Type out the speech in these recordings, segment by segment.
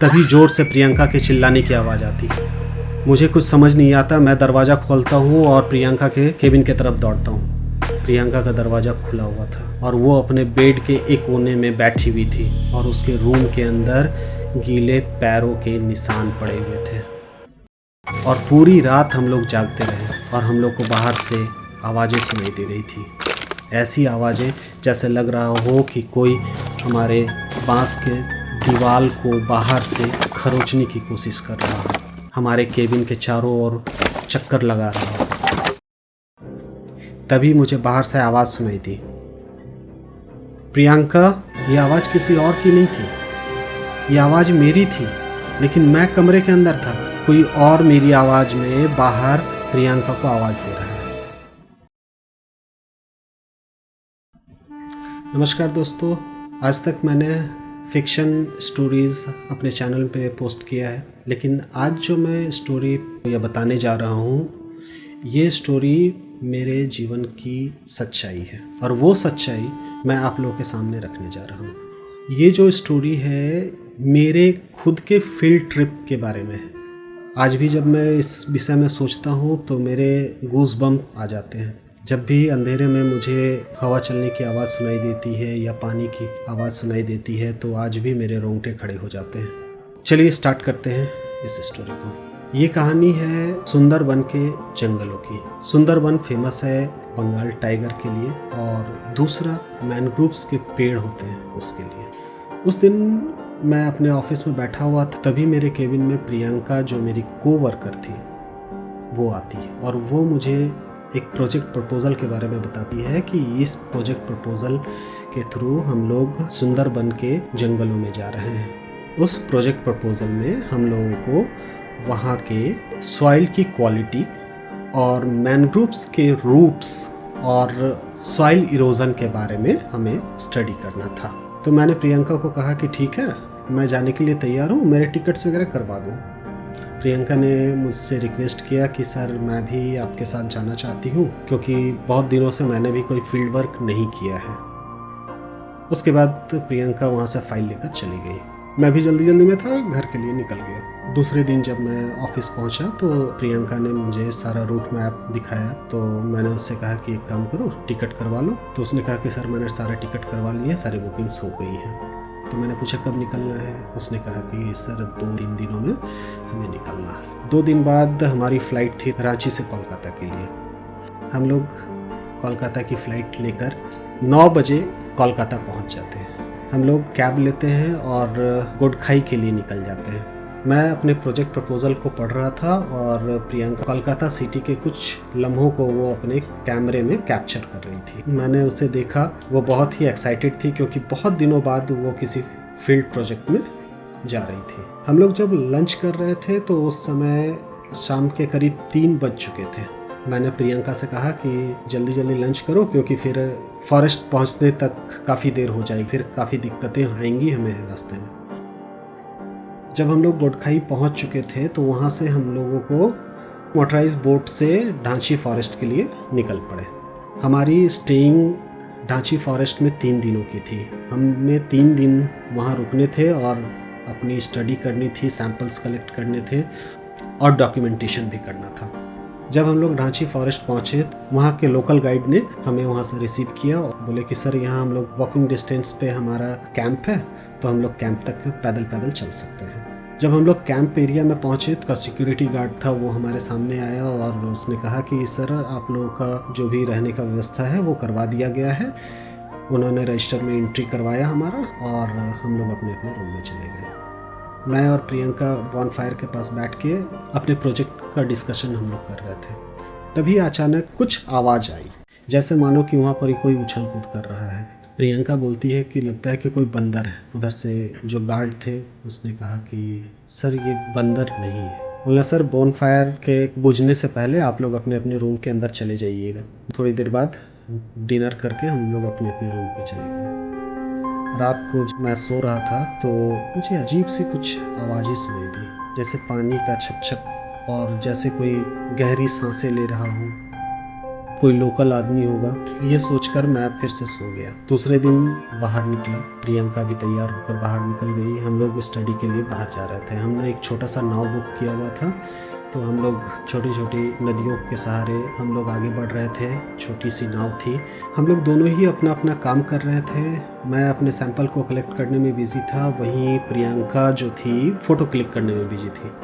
तभी ज़ोर से प्रियंका के चिल्लाने की आवाज़ आती। मुझे कुछ समझ नहीं आता, मैं दरवाज़ा खोलता हूँ और प्रियंका के केबिन की तरफ दौड़ता हूँ। प्रियंका का दरवाज़ा खुला हुआ था और वो अपने बेड के एक कोने में बैठी हुई थी और उसके रूम के अंदर गीले पैरों के निशान पड़े हुए थे। और पूरी रात हम लोग जागते रहे और हम लोग को बाहर से आवाज़ें सुनाई दे रही थी। ऐसी आवाज़ें जैसे लग रहा हो कि कोई हमारे बांस के दीवार को बाहर से खरोचने की कोशिश कर रहा हो, हमारे केबिन के चारों ओर चक्कर लगा रहा हो। तभी मुझे बाहर से आवाज़ सुनाई दी, प्रियंका। ये आवाज़ किसी और की नहीं थी, ये आवाज़ मेरी थी, लेकिन मैं कमरे के अंदर था। कोई और मेरी आवाज़ में बाहर प्रियंका को आवाज़ दे रहा है। नमस्कार दोस्तों, आज तक मैंने फ़िक्शन स्टोरीज़ अपने चैनल पे पोस्ट किया है, लेकिन आज जो मैं स्टोरी ये बताने जा रहा हूँ, ये स्टोरी मेरे जीवन की सच्चाई है और वो सच्चाई मैं आप लोगों के सामने रखने जा रहा हूँ। ये जो स्टोरी है मेरे खुद के फील्ड ट्रिप के बारे में है। आज भी जब मैं इस विषय में सोचता हूँ तो मेरे गूज़ बम्प आ जाते हैं। जब भी अंधेरे में मुझे हवा चलने की आवाज़ सुनाई देती है या पानी की आवाज़ सुनाई देती है तो आज भी मेरे रोंगटे खड़े हो जाते हैं। चलिए स्टार्ट करते हैं इस स्टोरी को। ये कहानी है सुंदरबन के जंगलों की। सुंदरबन फेमस है बंगाल टाइगर के लिए और दूसरा मैनग्रोव्स के पेड़ होते हैं उसके लिए। उस दिन मैं अपने ऑफिस में बैठा हुआ था, तभी मेरे केबिन में प्रियंका जो मेरी कोवर्कर थी वो आती है और वो मुझे एक प्रोजेक्ट प्रपोज़ल के बारे में बताती है कि इस प्रोजेक्ट प्रपोज़ल के थ्रू हम लोग सुंदरबन के जंगलों में जा रहे हैं। उस प्रोजेक्ट प्रपोज़ल में हम लोगों को वहाँ के सॉइल की क्वालिटी और मैनग्रोव्स के रूट्स और सॉइल इरोजन के बारे में हमें स्टडी करना था। तो मैंने प्रियंका को कहा कि ठीक है, मैं जाने के लिए तैयार हूँ, मेरे टिकट्स वगैरह करवा दूँ। प्रियंका ने मुझसे रिक्वेस्ट किया कि सर मैं भी आपके साथ जाना चाहती हूँ, क्योंकि बहुत दिनों से मैंने भी कोई फील्ड वर्क नहीं किया है। उसके बाद प्रियंका वहाँ से फाइल लेकर चली गई। मैं भी जल्दी में था, घर के लिए निकल गया। दूसरे दिन जब मैं ऑफिस पहुँचा तो प्रियंका ने मुझे सारा रूट मैप दिखाया। तो मैंने उससे कहा कि एक काम करो, टिकट करवा लो। तो उसने कहा कि सर मैंने सारा टिकट करवा लिए, सारी बुकिंग्स हो गई हैं। तो मैंने पूछा कब निकलना है। उसने कहा कि सर 2-3 दिनों में हमें निकलना है। 2 दिन बाद हमारी फ़्लाइट थी रांची से कोलकाता के लिए। हम लोग कोलकाता की फ़्लाइट लेकर 9 बजे कोलकाता पहुंच जाते हैं। हम लोग कैब लेते हैं और गोडखाई के लिए निकल जाते हैं। मैं अपने प्रोजेक्ट प्रपोज़ल को पढ़ रहा था और प्रियंका कोलकाता सिटी के कुछ लम्हों को वो अपने कैमरे में कैप्चर कर रही थी। मैंने उसे देखा, वो बहुत ही एक्साइटेड थी क्योंकि बहुत दिनों बाद वो किसी फील्ड प्रोजेक्ट में जा रही थी। हम लोग जब लंच कर रहे थे तो उस समय शाम के करीब 3 बज चुके थे। मैंने प्रियंका से कहा कि जल्दी लंच करो, क्योंकि फिर फॉरेस्ट पहुंचने तक काफ़ी देर हो जाएगी, फिर काफ़ी दिक्कतें आएंगी हमें रास्ते में। जब हम लोग गोडखाई पहुंच चुके थे तो वहां से हम लोगों को मोटराइज बोट से ढांची फॉरेस्ट के लिए निकल पड़े। हमारी स्टेइंग ढांची फॉरेस्ट में 3 दिनों की थी। हमें 3 दिन वहाँ रुकने थे और अपनी स्टडी करनी थी, सैंपल्स कलेक्ट करने थे और डॉक्यूमेंटेशन भी करना था। जब हम लोग ढांची फॉरेस्ट पहुँचे, वहाँ के लोकल गाइड ने हमें वहाँ से रिसीव किया और बोले कि सर यहाँ हम लोग वॉकिंग डिस्टेंस पे हमारा कैंप है, तो हम लोग कैंप तक पैदल चल सकते हैं। जब हम लोग कैंप एरिया में पहुँचे तो सिक्योरिटी गार्ड था, वो हमारे सामने आया और उसने कहा कि सर आप लोगों का जो भी रहने का व्यवस्था है वो करवा दिया गया है। उन्होंने रजिस्टर में एंट्री करवाया हमारा और हम लोग अपने रूम में चले गए। मैं और प्रियंका बॉनफायर के पास बैठ के अपने प्रोजेक्ट का डिस्कशन हम लोग कर रहे थे। तभी अचानक कुछ आवाज़ आई, जैसे मानो कि वहाँ पर ही कोई उछल कूद कर रहा है। प्रियंका बोलती है कि लगता है कि कोई बंदर है। उधर से जो गार्ड थे उसने कहा कि सर ये बंदर नहीं है। बोला सर बोनफायर के बुझने से पहले आप लोग अपने रूम के अंदर चले जाइएगा। थोड़ी देर बाद डिनर करके हम लोग अपने रूम पे चले गए। रात को जब मैं सो रहा था तो मुझे अजीब सी कुछ आवाज़ें सुनाई दी, जैसे पानी का छप छप और जैसे कोई गहरी सांसें ले रहा हो। कोई लोकल आदमी होगा, ये सोचकर मैं फिर से सो गया। दूसरे दिन बाहर निकला, प्रियंका भी तैयार होकर बाहर निकल गई। हम लोग स्टडी के लिए बाहर जा रहे थे। हमने एक छोटा सा नाव बुक किया हुआ था, तो हम लोग छोटी छोटी नदियों के सहारे हम लोग आगे बढ़ रहे थे। छोटी सी नाव थी, हम लोग दोनों ही अपना अपना काम कर रहे थे। मैं अपने सैंपल को कलेक्ट करने में बिजी था, वहीं प्रियंका जो थी फ़ोटो क्लिक करने में बिजी थी।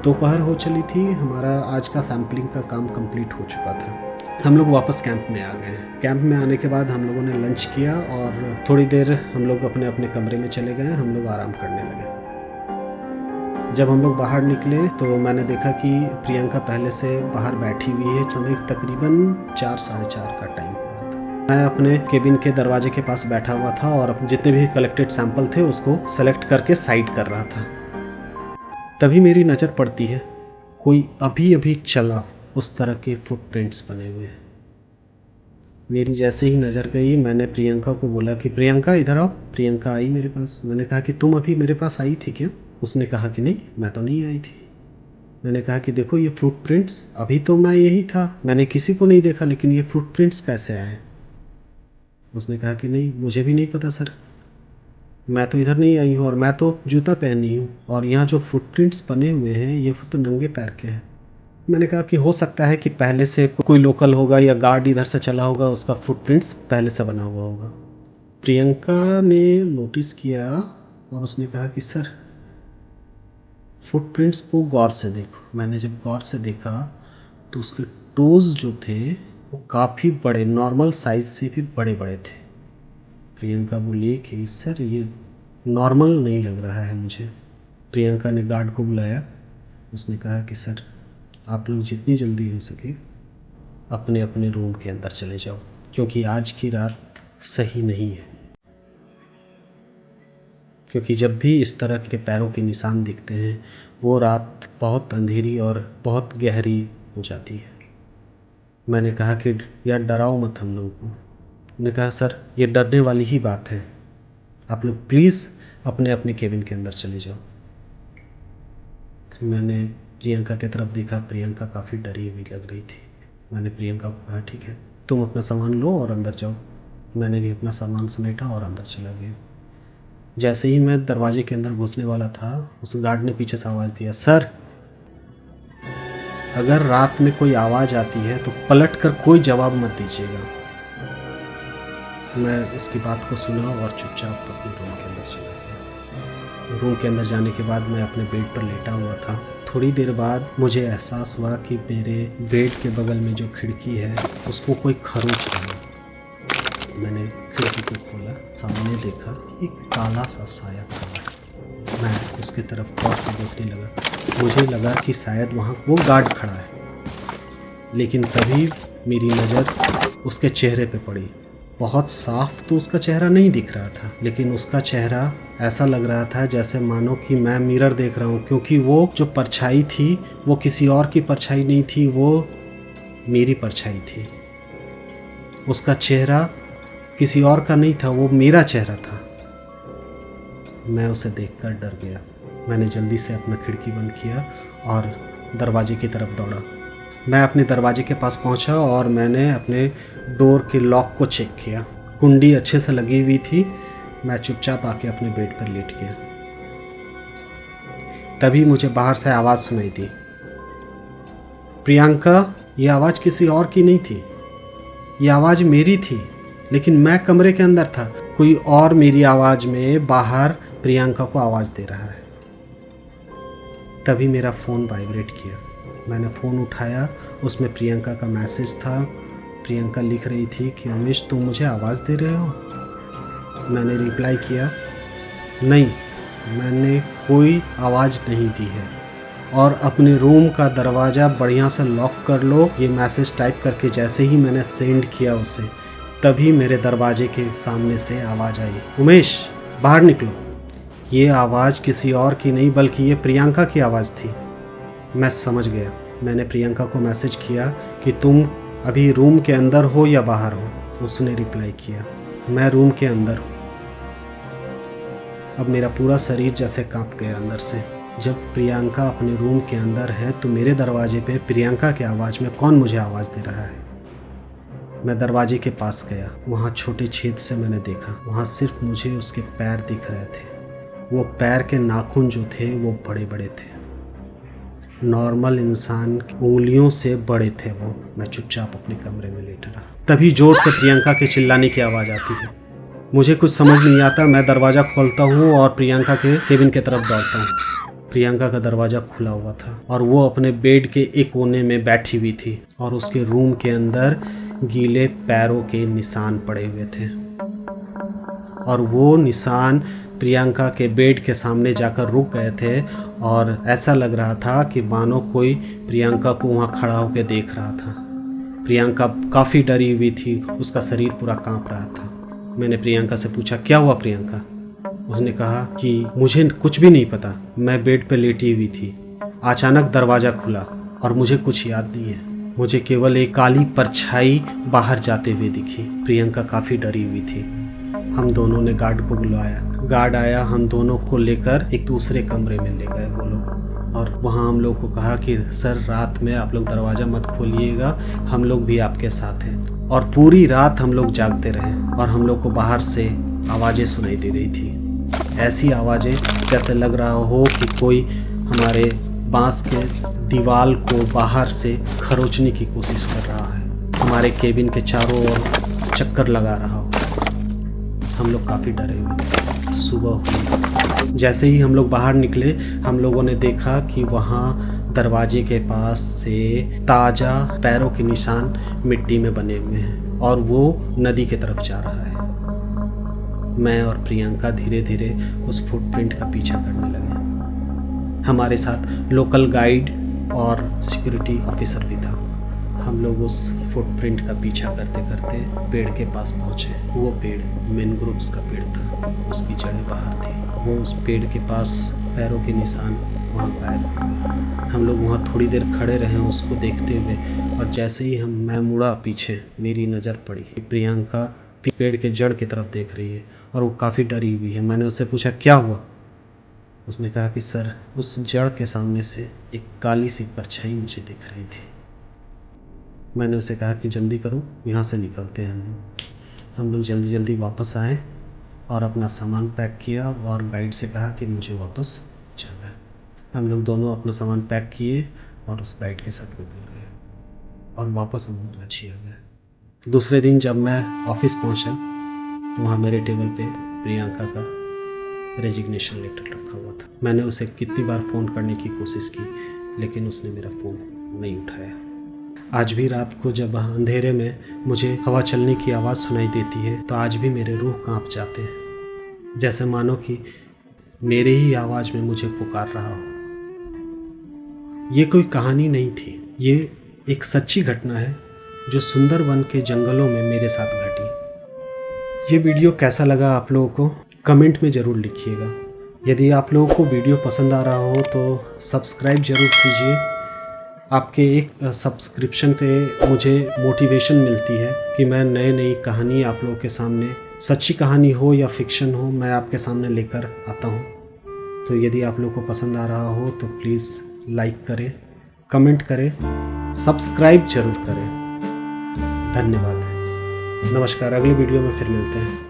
दोपहर हो चली थी, हमारा आज का सैम्पलिंग का काम कंप्लीट हो चुका था। हम लोग वापस कैंप में आ गए। कैंप में आने के बाद हम लोगों ने लंच किया और थोड़ी देर हम लोग अपने अपने कमरे में चले गए। हम लोग आराम करने लगे। जब हम लोग बाहर निकले तो मैंने देखा कि प्रियंका पहले से बाहर बैठी हुई है। समय तकरीबन 4 साढ़े 4 का टाइम हो रहा था। मैं अपने केबिन के दरवाजे के पास बैठा हुआ था और जितने भी कलेक्टेड सैंपल थे उसको सेलेक्ट करके साइड कर रहा था। तभी मेरी नज़र पड़ती है, कोई अभी अभी चला उस तरह के फुटप्रिंट्स बने हुए हैं। मेरी जैसे ही नज़र गई, मैंने प्रियंका को बोला कि प्रियंका इधर आओ। प्रियंका आई मेरे पास। मैंने कहा कि तुम अभी मेरे पास आई थी क्या? उसने कहा कि नहीं, मैं तो नहीं आई थी। मैंने कहा कि देखो ये फुटप्रिंट्स, अभी तो मैं यही था, मैंने किसी को नहीं देखा, लेकिन ये फुटप्रिंट्स कैसे आए? उसने कहा कि नहीं, मुझे भी नहीं पता सर, मैं तो इधर नहीं आई हूँ और मैं तो जूता पहनी हूँ, और यहाँ जो फुटप्रिंट्स बने हुए हैं ये तो नंगे पैर के हैं। मैंने कहा कि हो सकता है कि पहले से कोई लोकल होगा या गार्ड इधर से चला होगा, उसका फुटप्रिंट्स पहले से बना हुआ होगा। प्रियंका ने नोटिस किया और उसने कहा कि सर फुटप्रिंट्स को गौर से देखो। मैंने जब गौर से देखा तो उसके टोज़ जो थे वो काफ़ी बड़े, नॉर्मल साइज़ से भी बड़े बड़े थे। प्रियंका बोली कि सर ये नॉर्मल नहीं लग रहा है मुझे। प्रियंका ने गार्ड को बुलाया। उसने कहा कि सर आप लोग जितनी जल्दी हो सके अपने अपने रूम के अंदर चले जाओ, क्योंकि आज की रात सही नहीं है। क्योंकि जब भी इस तरह के पैरों के निशान दिखते हैं वो रात बहुत अंधेरी और बहुत गहरी हो जाती है। मैंने कहा कि यार डराओ मत हम लोगों को। उन्होंने कहा सर ये डरने वाली ही बात है, आप लोग प्लीज़ अपने अपने केबिन के अंदर चले जाओ। मैंने प्रियंका की तरफ देखा, प्रियंका काफ़ी डरी हुई लग रही थी। मैंने प्रियंका को कहा ठीक है तुम अपना सामान लो और अंदर जाओ। मैंने भी अपना सामान समेटा और अंदर चला गया। जैसे ही मैं दरवाजे के अंदर घुसने वाला था, उस गार्ड ने पीछे से आवाज़ दिया, सर अगर रात में कोई आवाज़ आती है तो पलट कर कोई जवाब मत दीजिएगा। मैं उसकी बात को सुना और चुपचाप अपने रूम के अंदर चला गया। रूम के अंदर जाने के बाद मैं अपने बेड पर लेटा हुआ था। थोड़ी देर बाद मुझे एहसास हुआ कि मेरे बेड के बगल में जो खिड़की है उसको कोई खरोच रहा है। मैंने खिड़की को खोला, सामने देखा एक काला सा साया खड़ा है। मैं उसके तरफ गौर से देखने लगा। मुझे लगा कि शायद वहाँ वो गार्ड खड़ा है, लेकिन तभी मेरी नज़र उसके चेहरे पे पड़ी। बहुत साफ तो उसका चेहरा नहीं दिख रहा था, लेकिन उसका चेहरा ऐसा लग रहा था जैसे मानो कि मैं मिरर देख रहा हूँ, क्योंकि वो जो परछाई थी वो किसी और की परछाई नहीं थी, वो मेरी परछाई थी। उसका चेहरा किसी और का नहीं था, वो मेरा चेहरा था। मैं उसे देखकर डर गया। मैंने जल्दी से अपना खिड़की बंद किया और दरवाजे की तरफ दौड़ा। मैं अपने दरवाजे के पास पहुंचा और मैंने अपने डोर के लॉक को चेक किया। कुंडी अच्छे से लगी हुई थी। मैं चुपचाप आके अपने बेड पर लेट गया। तभी मुझे बाहर से आवाज़ सुनाई दी, प्रियंका। ये आवाज़ किसी और की नहीं थी, ये आवाज़ मेरी थी, लेकिन मैं कमरे के अंदर था। कोई और मेरी आवाज़ में बाहर प्रियंका को आवाज़ दे रहा है। तभी मेरा फ़ोन वाइब्रेट किया। मैंने फ़ोन उठाया, उसमें प्रियंका का मैसेज था। प्रियंका लिख रही थी कि उमेश तुम मुझे आवाज़ दे रहे हो? मैंने रिप्लाई किया, नहीं, मैंने कोई आवाज़ नहीं दी है, और अपने रूम का दरवाज़ा बढ़िया से लॉक कर लो। ये मैसेज टाइप करके जैसे ही मैंने सेंड किया उसे, तभी मेरे दरवाजे के सामने से आवाज़ आई, उमेश बाहर निकलो। ये आवाज़ किसी और की नहीं बल्कि ये प्रियंका की आवाज़ थी। मैं समझ गया। मैंने प्रियंका को मैसेज किया कि तुम अभी रूम के अंदर हो या बाहर हो। उसने रिप्लाई किया, मैं रूम के अंदर हूँ। अब मेरा पूरा शरीर जैसे कांप गया अंदर से। जब प्रियंका अपने रूम के अंदर है तो मेरे दरवाजे पे प्रियंका की आवाज़ में कौन मुझे आवाज़ दे रहा है? मैं दरवाजे के पास गया। वहाँ छोटे छेद से मैंने देखा, वहाँ सिर्फ मुझे उसके पैर दिख रहे थे। वो पैर के नाखून जो थे वो बड़े बड़े थे, नॉर्मल इंसान की उंगलियों से बड़े थे वो। मैं चुपचाप अपने कमरे में लेटा रहा। तभी जोर से प्रियंका के चिल्लाने की आवाज़ आती है। मुझे कुछ समझ नहीं आता। मैं दरवाज़ा खोलता हूँ और प्रियंका के केबिन की तरफ दौड़ता हूँ। प्रियंका का दरवाज़ा खुला हुआ था और वो अपने बेड के एक कोने में बैठी हुई थी और उसके रूम के अंदर गीले पैरों के निशान पड़े हुए थे और वो निशान प्रियंका के बेड के सामने जाकर रुक गए थे और ऐसा लग रहा था कि मानो कोई प्रियंका को वहाँ खड़ा होकर देख रहा था। प्रियंका काफ़ी डरी हुई थी, उसका शरीर पूरा कांप रहा था। मैंने प्रियंका से पूछा, क्या हुआ प्रियंका? उसने कहा कि मुझे कुछ भी नहीं पता, मैं बेड पे लेटी हुई थी। अचानक दरवाज़ा खुला और मुझे कुछ याद नहीं है। मुझे केवल एक काली परछाई बाहर जाते हुए दिखी। प्रियंका काफ़ी डरी हुई थी। हम दोनों ने गार्ड को बुलवाया। गार्ड आया, हम दोनों को लेकर एक दूसरे कमरे में ले गए वो लोग और वहाँ हम लोग को कहा कि सर रात में आप लोग दरवाज़ा मत खोलिएगा, हम लोग भी आपके साथ हैं। और पूरी रात हम लोग जागते रहे और हम लोग को बाहर से आवाज़ें सुनाई दे रही थी। ऐसी आवाज़ें जैसे लग रहा हो कि कोई हमारे बांस के दीवार को बाहर से खरोचने की कोशिश कर रहा है, हमारे केबिन के चारों ओर चक्कर लगा रहा हो। हम लोग काफ़ी डरे हुए थे। सुबह हुई, जैसे ही हम लोग बाहर निकले हम लोगों ने देखा कि वहाँ दरवाजे के पास से ताज़ा पैरों के निशान मिट्टी में बने हुए हैं और वो नदी की तरफ जा रहा है। मैं और प्रियंका धीरे धीरे उस फुटप्रिंट का पीछा करने लगे। हमारे साथ लोकल गाइड और सिक्योरिटी ऑफिसर भी था। हम लोग उस फुटप्रिंट का पीछा करते करते पेड़ के पास पहुँचे। वो पेड़ मैनग्रोव्स का पेड़ था, उसकी जड़ें बाहर थी। वो उस पेड़ के पास पैरों के निशान वहाँ गायब हुए। हम लोग वहाँ थोड़ी देर खड़े रहे उसको देखते हुए और जैसे ही मैं मुड़ा पीछे, मेरी नज़र पड़ी प्रियंका पेड़ के जड़ की तरफ देख रही है और वो काफ़ी डरी हुई है। मैंने उससे पूछा, क्या हुआ? उसने कहा कि सर उस जड़ के सामने से एक काली सी परछाई मुझे दिख रही थी। मैंने उसे कहा कि जल्दी करो, यहाँ से निकलते हैं। हम लोग जल्दी जल्दी वापस आए और अपना सामान पैक किया और गाइड से कहा कि मुझे वापस जाना है। हम लोग दोनों अपना सामान पैक किए और उस गाइड के साथ निकल गए और वापस हम रांची आ गए। दूसरे दिन जब मैं ऑफिस पहुँचा तो वहाँ मेरे टेबल पे प्रियंका का रेजिग्नेशन लेटर रखा हुआ था। मैंने उसे कितनी बार फ़ोन करने की कोशिश की लेकिन उसने मेरा फ़ोन नहीं उठाया। आज भी रात को जब अंधेरे में मुझे हवा चलने की आवाज़ सुनाई देती है तो आज भी मेरे रूह कांप जाते हैं, जैसे मानो कि मेरे ही आवाज़ में मुझे पुकार रहा हो। ये कोई कहानी नहीं थी, ये एक सच्ची घटना है जो सुंदरवन के जंगलों में मेरे साथ घटी। ये वीडियो कैसा लगा आप लोगों को कमेंट में ज़रूर लिखिएगा। यदि आप लोगों को वीडियो पसंद आ रहा हो तो सब्सक्राइब ज़रूर कीजिए। आपके एक सब्सक्रिप्शन से मुझे मोटिवेशन मिलती है कि मैं नई कहानी आप लोगों के सामने, सच्ची कहानी हो या फिक्शन हो, मैं आपके सामने लेकर आता हूँ। तो यदि आप लोगों को पसंद आ रहा हो तो प्लीज़ लाइक करें, कमेंट करें, सब्सक्राइब जरूर करें। धन्यवाद, नमस्कार। अगली वीडियो में फिर मिलते हैं।